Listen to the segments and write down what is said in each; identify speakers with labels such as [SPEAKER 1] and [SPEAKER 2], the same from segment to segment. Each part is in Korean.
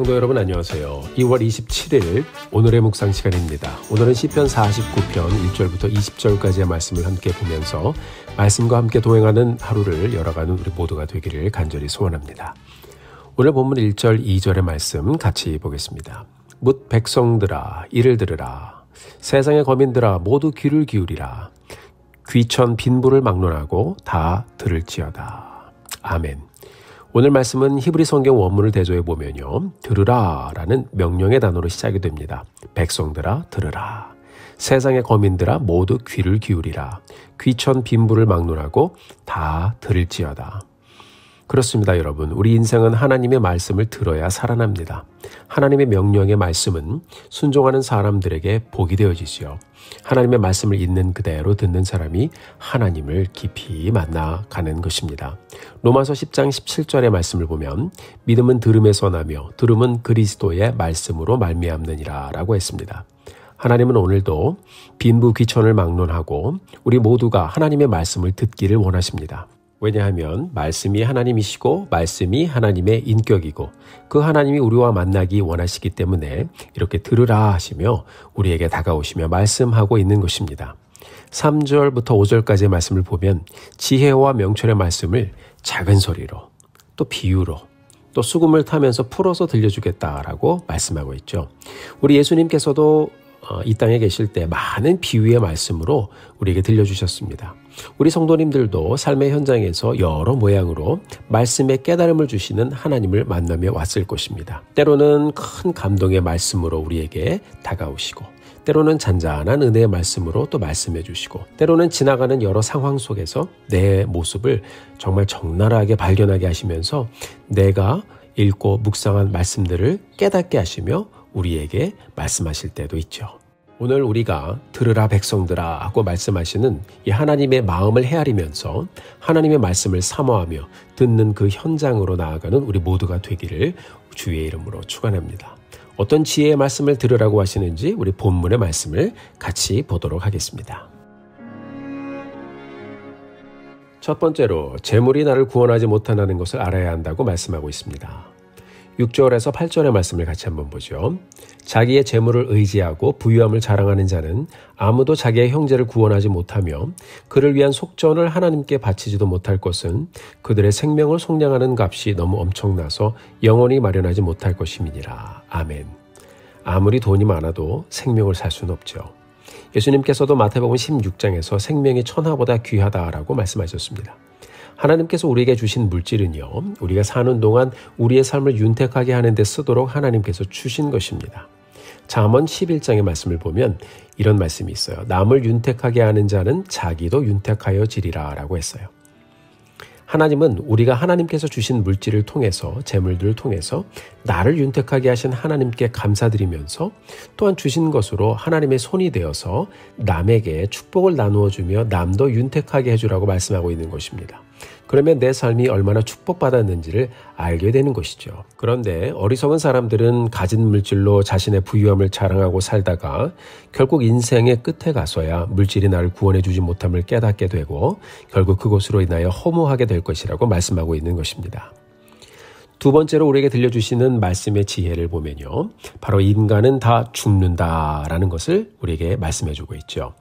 [SPEAKER 1] 성도 여러분 안녕하세요. 2월 27일 오늘의 묵상 시간입니다. 오늘은 시편 49편 1절부터 20절까지의 말씀을 함께 보면서 말씀과 함께 도행하는 하루를 열어가는 우리 모두가 되기를 간절히 소원합니다. 오늘 본문 1절 2절의 말씀 같이 보겠습니다. 뭇 백성들아 이를 들으라. 세상의 거민들아 모두 귀를 기울이라. 귀천 빈부를 막론하고 다 들을지어다. 아멘. 오늘 말씀은 히브리 성경 원문을 대조해 보면요. 들으라 라는 명령의 단어로 시작이 됩니다. 백성들아 들으라. 세상의 거민들아 모두 귀를 기울이라. 귀천 빈부를 막론하고 다 들을지어다. 그렇습니다, 여러분. 우리 인생은 하나님의 말씀을 들어야 살아납니다. 하나님의 명령의 말씀은 순종하는 사람들에게 복이 되어지지요. 하나님의 말씀을 있는 그대로 듣는 사람이 하나님을 깊이 만나가는 것입니다. 로마서 10장 17절의 말씀을 보면 믿음은 들음에서 나며 들음은 그리스도의 말씀으로 말미암느니라 라고 했습니다. 하나님은 오늘도 빈부 귀천을 막론하고 우리 모두가 하나님의 말씀을 듣기를 원하십니다. 왜냐하면 말씀이 하나님이시고 말씀이 하나님의 인격이고 그 하나님이 우리와 만나기 원하시기 때문에 이렇게 들으라 하시며 우리에게 다가오시며 말씀하고 있는 것입니다. 3절부터 5절까지의 말씀을 보면 지혜와 명철의 말씀을 작은 소리로 또 비유로 또 수금을 타면서 풀어서 들려주겠다라고 말씀하고 있죠. 우리 예수님께서도 이 땅에 계실 때 많은 비유의 말씀으로 우리에게 들려주셨습니다. 우리 성도님들도 삶의 현장에서 여러 모양으로 말씀의 깨달음을 주시는 하나님을 만나며 왔을 것입니다. 때로는 큰 감동의 말씀으로 우리에게 다가오시고 때로는 잔잔한 은혜의 말씀으로 또 말씀해 주시고 때로는 지나가는 여러 상황 속에서 내 모습을 정말 적나라하게 발견하게 하시면서 내가 읽고 묵상한 말씀들을 깨닫게 하시며 우리에게 말씀하실 때도 있죠. 오늘 우리가 들으라 백성들아 하고 말씀하시는 이 하나님의 마음을 헤아리면서 하나님의 말씀을 사모하며 듣는 그 현장으로 나아가는 우리 모두가 되기를 주의 이름으로 축원합니다. 어떤 지혜의 말씀을 들으라고 하시는지 우리 본문의 말씀을 같이 보도록 하겠습니다. 첫 번째로 재물이 나를 구원하지 못한다는 것을 알아야 한다고 말씀하고 있습니다. 6절에서 8절의 말씀을 같이 한번 보죠. 자기의 재물을 의지하고 부유함을 자랑하는 자는 아무도 자기의 형제를 구원하지 못하며 그를 위한 속전을 하나님께 바치지도 못할 것은 그들의 생명을 속량하는 값이 너무 엄청나서 영원히 마련하지 못할 것임이니라. 아멘. 아무리 돈이 많아도 생명을 살 수는 없죠. 예수님께서도 마태복음 16장에서 생명이 천하보다 귀하다라고 말씀하셨습니다. 하나님께서 우리에게 주신 물질은요, 우리가 사는 동안 우리의 삶을 윤택하게 하는 데 쓰도록 하나님께서 주신 것입니다. 잠언 11장의 말씀을 보면 이런 말씀이 있어요. 남을 윤택하게 하는 자는 자기도 윤택하여 지리라 라고 했어요. 하나님은 우리가 하나님께서 주신 물질을 통해서 재물들을 통해서 나를 윤택하게 하신 하나님께 감사드리면서 또한 주신 것으로 하나님의 손이 되어서 남에게 축복을 나누어주며 남도 윤택하게 해주라고 말씀하고 있는 것입니다. 그러면 내 삶이 얼마나 축복받았는지를 알게 되는 것이죠. 그런데 어리석은 사람들은 가진 물질로 자신의 부유함을 자랑하고 살다가 결국 인생의 끝에 가서야 물질이 나를 구원해 주지 못함을 깨닫게 되고 결국 그것으로 인하여 허무하게 될 것이라고 말씀하고 있는 것입니다. 두 번째로 우리에게 들려주시는 말씀의 지혜를 보면요. 바로 인간은 다 죽는다라는 것을 우리에게 말씀해주고 있죠.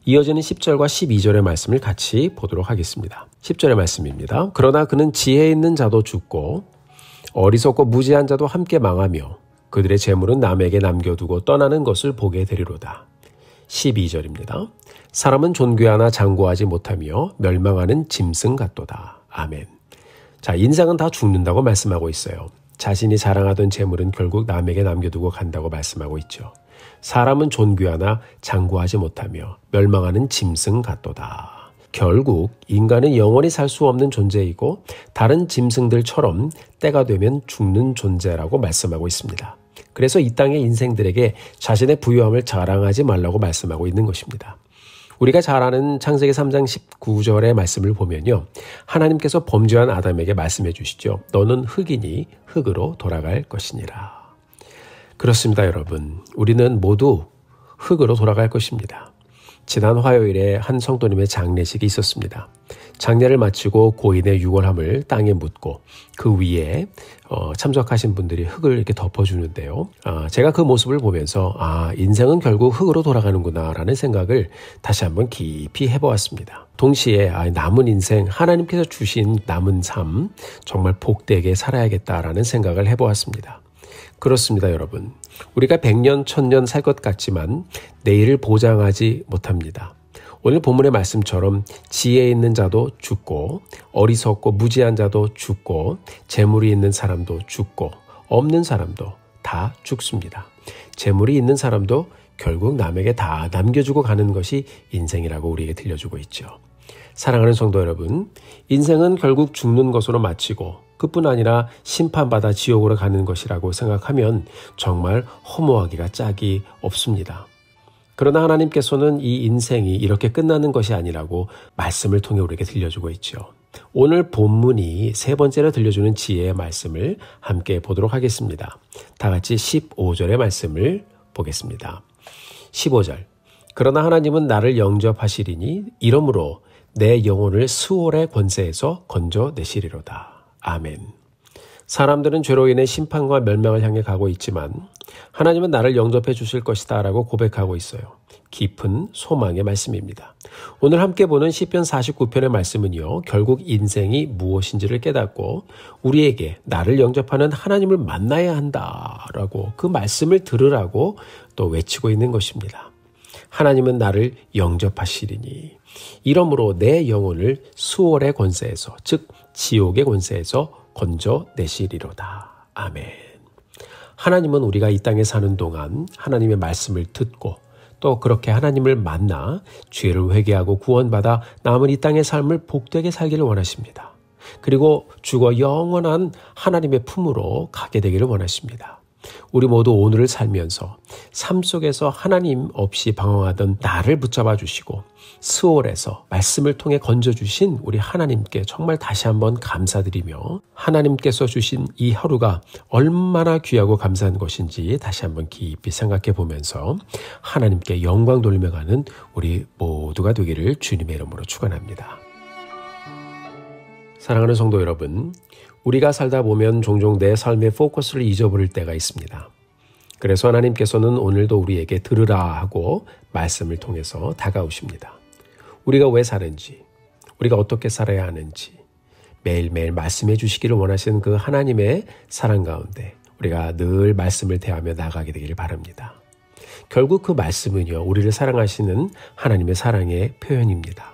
[SPEAKER 1] 이어지는 10절과 12절의 말씀을 같이 보도록 하겠습니다. 10절의 말씀입니다. 그러나 그는 지혜 있는 자도 죽고 어리석고 무지한 자도 함께 망하며 그들의 재물은 남에게 남겨두고 떠나는 것을 보게 되리로다. 12절입니다. 사람은 존귀하나 장구하지 못하며 멸망하는 짐승 같도다. 아멘. 자, 인생은 다 죽는다고 말씀하고 있어요. 자신이 자랑하던 재물은 결국 남에게 남겨두고 간다고 말씀하고 있죠. 사람은 존귀하나 장구하지 못하며 멸망하는 짐승 같도다. 결국 인간은 영원히 살 수 없는 존재이고 다른 짐승들처럼 때가 되면 죽는 존재라고 말씀하고 있습니다. 그래서 이 땅의 인생들에게 자신의 부유함을 자랑하지 말라고 말씀하고 있는 것입니다. 우리가 잘 아는 창세기 3장 19절의 말씀을 보면요. 하나님께서 범죄한 아담에게 말씀해 주시죠. 너는 흙이니 흙으로 돌아갈 것이니라. 그렇습니다, 여러분. 우리는 모두 흙으로 돌아갈 것입니다. 지난 화요일에 한 성도님의 장례식이 있었습니다. 장례를 마치고 고인의 유골함을 땅에 묻고 그 위에 참석하신 분들이 흙을 이렇게 덮어주는데요. 제가 그 모습을 보면서 인생은 결국 흙으로 돌아가는구나 라는 생각을 다시 한번 깊이 해보았습니다. 동시에 남은 인생, 하나님께서 주신 남은 삶 정말 복되게 살아야겠다라는 생각을 해보았습니다. 그렇습니다, 여러분. 우리가 100년, 1000년 살 것 같지만 내일을 보장하지 못합니다. 오늘 본문의 말씀처럼 지혜 있는 자도 죽고 어리석고 무지한 자도 죽고 재물이 있는 사람도 죽고 없는 사람도 다 죽습니다. 재물이 있는 사람도 결국 남에게 다 남겨주고 가는 것이 인생이라고 우리에게 들려주고 있죠. 사랑하는 성도 여러분, 인생은 결국 죽는 것으로 마치고 그뿐 아니라 심판받아 지옥으로 가는 것이라고 생각하면 정말 허무하기가 짝이 없습니다. 그러나 하나님께서는 이 인생이 이렇게 끝나는 것이 아니라고 말씀을 통해 우리에게 들려주고 있죠. 오늘 본문이 세 번째로 들려주는 지혜의 말씀을 함께 보도록 하겠습니다. 다 같이 15절의 말씀을 보겠습니다. 15절. 그러나 하나님은 나를 영접하시리니 이러므로 내 영혼을 스올의 권세에서 건져내시리로다. 아멘. 사람들은 죄로 인해 심판과 멸망을 향해 가고 있지만 하나님은 나를 영접해 주실 것이다 라고 고백하고 있어요. 깊은 소망의 말씀입니다. 오늘 함께 보는 시편 49편의 말씀은요, 결국 인생이 무엇인지를 깨닫고 우리에게 나를 영접하는 하나님을 만나야 한다라고 그 말씀을 들으라고 또 외치고 있는 것입니다. 하나님은 나를 영접하시리니 이러므로 내 영혼을 수월의 권세에서, 즉 지옥의 권세에서 건져내시리로다. 아멘. 하나님은 우리가 이 땅에 사는 동안 하나님의 말씀을 듣고 또 그렇게 하나님을 만나 죄를 회개하고 구원받아 남은 이 땅의 삶을 복되게 살기를 원하십니다. 그리고 죽어 영원한 하나님의 품으로 가게 되기를 원하십니다. 우리 모두 오늘을 살면서 삶 속에서 하나님 없이 방황하던 나를 붙잡아 주시고 스올에서 말씀을 통해 건져주신 우리 하나님께 정말 다시 한번 감사드리며 하나님께서 주신 이 하루가 얼마나 귀하고 감사한 것인지 다시 한번 깊이 생각해 보면서 하나님께 영광 돌리며 가는 우리 모두가 되기를 주님의 이름으로 축원합니다. 사랑하는 성도 여러분, 우리가 살다 보면 종종 내 삶의 포커스를 잊어버릴 때가 있습니다. 그래서 하나님께서는 오늘도 우리에게 들으라 하고 말씀을 통해서 다가오십니다. 우리가 왜 사는지, 우리가 어떻게 살아야 하는지 매일매일 말씀해 주시기를 원하시는 그 하나님의 사랑 가운데 우리가 늘 말씀을 대하며 나가게 되기를 바랍니다. 결국 그 말씀은요, 우리를 사랑하시는 하나님의 사랑의 표현입니다.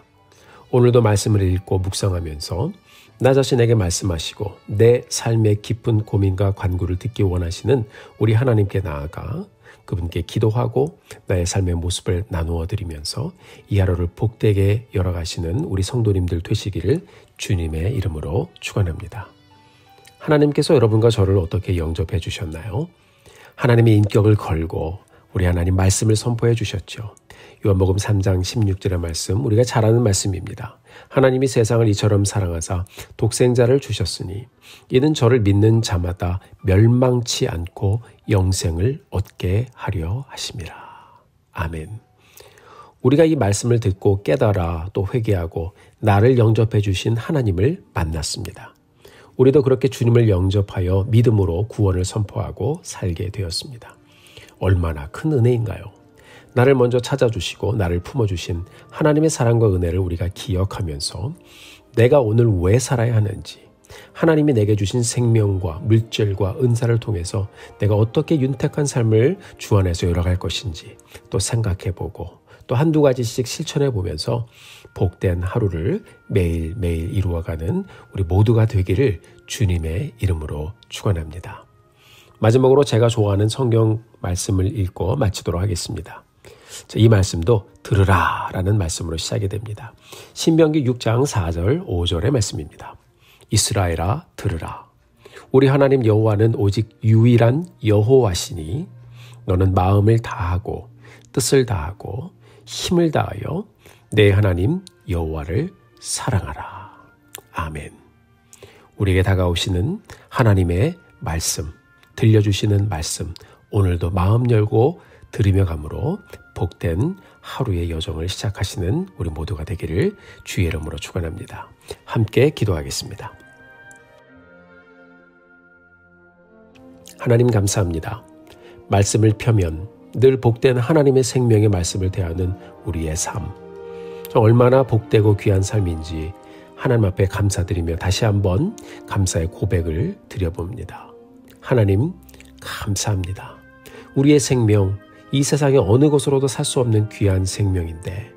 [SPEAKER 1] 오늘도 말씀을 읽고 묵상하면서 나 자신에게 말씀하시고 내 삶의 깊은 고민과 간구를 듣기 원하시는 우리 하나님께 나아가 그분께 기도하고 나의 삶의 모습을 나누어 드리면서 이 하루를 복되게 열어가시는 우리 성도님들 되시기를 주님의 이름으로 축원합니다. 하나님께서 여러분과 저를 어떻게 영접해 주셨나요? 하나님의 인격을 걸고 우리 하나님 말씀을 선포해 주셨죠. 요한복음 3장 16절의 말씀, 우리가 잘 아는 말씀입니다. 하나님이 세상을 이처럼 사랑하사 독생자를 주셨으니 이는 저를 믿는 자마다 멸망치 않고 영생을 얻게 하려 하심이라. 아멘. 우리가 이 말씀을 듣고 깨달아 또 회개하고 나를 영접해 주신 하나님을 만났습니다. 우리도 그렇게 주님을 영접하여 믿음으로 구원을 선포하고 살게 되었습니다. 얼마나 큰 은혜인가요? 나를 먼저 찾아주시고 나를 품어주신 하나님의 사랑과 은혜를 우리가 기억하면서 내가 오늘 왜 살아야 하는지, 하나님이 내게 주신 생명과 물질과 은사를 통해서 내가 어떻게 윤택한 삶을 주 안에서 열어갈 것인지 또 생각해보고 또 한두 가지씩 실천해보면서 복된 하루를 매일매일 이루어가는 우리 모두가 되기를 주님의 이름으로 축원합니다. 마지막으로 제가 좋아하는 성경 말씀을 읽고 마치도록 하겠습니다. 이 말씀도 들으라 라는 말씀으로 시작이 됩니다. 신명기 6장 4절 5절의 말씀입니다. 이스라엘아 들으라. 우리 하나님 여호와는 오직 유일한 여호와시니 너는 마음을 다하고 뜻을 다하고 힘을 다하여 내 하나님 여호와를 사랑하라. 아멘. 우리에게 다가오시는 하나님의 말씀, 들려주시는 말씀, 오늘도 마음 열고 들으며 감으로 복된 하루의 여정을 시작하시는 우리 모두가 되기를 주의 이름으로 축원합니다. 함께 기도하겠습니다. 하나님 감사합니다. 말씀을 펴면 늘 복된 하나님의 생명의 말씀을 대하는 우리의 삶. 얼마나 복되고 귀한 삶인지 하나님 앞에 감사드리며 다시 한번 감사의 고백을 드려봅니다. 하나님 감사합니다. 우리의 생명, 이 세상의 어느 곳으로도 살 수 없는 귀한 생명인데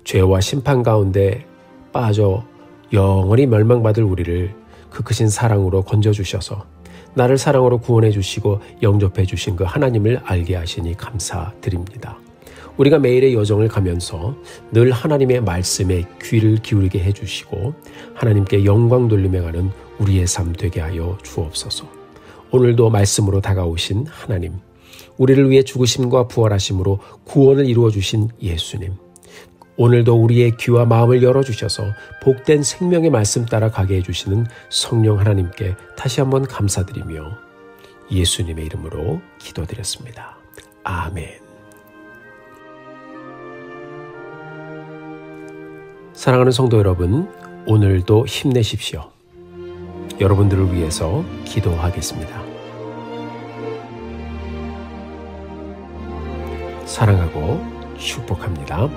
[SPEAKER 1] 죄와 심판 가운데 빠져 영원히 멸망받을 우리를 그 크신 사랑으로 건져주셔서 나를 사랑으로 구원해 주시고 영접해 주신 그 하나님을 알게 하시니 감사드립니다. 우리가 매일의 여정을 가면서 늘 하나님의 말씀에 귀를 기울이게 해주시고 하나님께 영광 돌리며 가는 우리의 삶 되게 하여 주옵소서. 오늘도 말씀으로 다가오신 하나님, 우리를 위해 죽으심과 부활하심으로 구원을 이루어 주신 예수님, 오늘도 우리의 귀와 마음을 열어주셔서 복된 생명의 말씀 따라 가게 해주시는 성령 하나님께 다시 한번 감사드리며 예수님의 이름으로 기도드렸습니다. 아멘. 사랑하는 성도 여러분, 오늘도 힘내십시오. 여러분들을 위해서 기도하겠습니다. 사랑하고 축복합니다.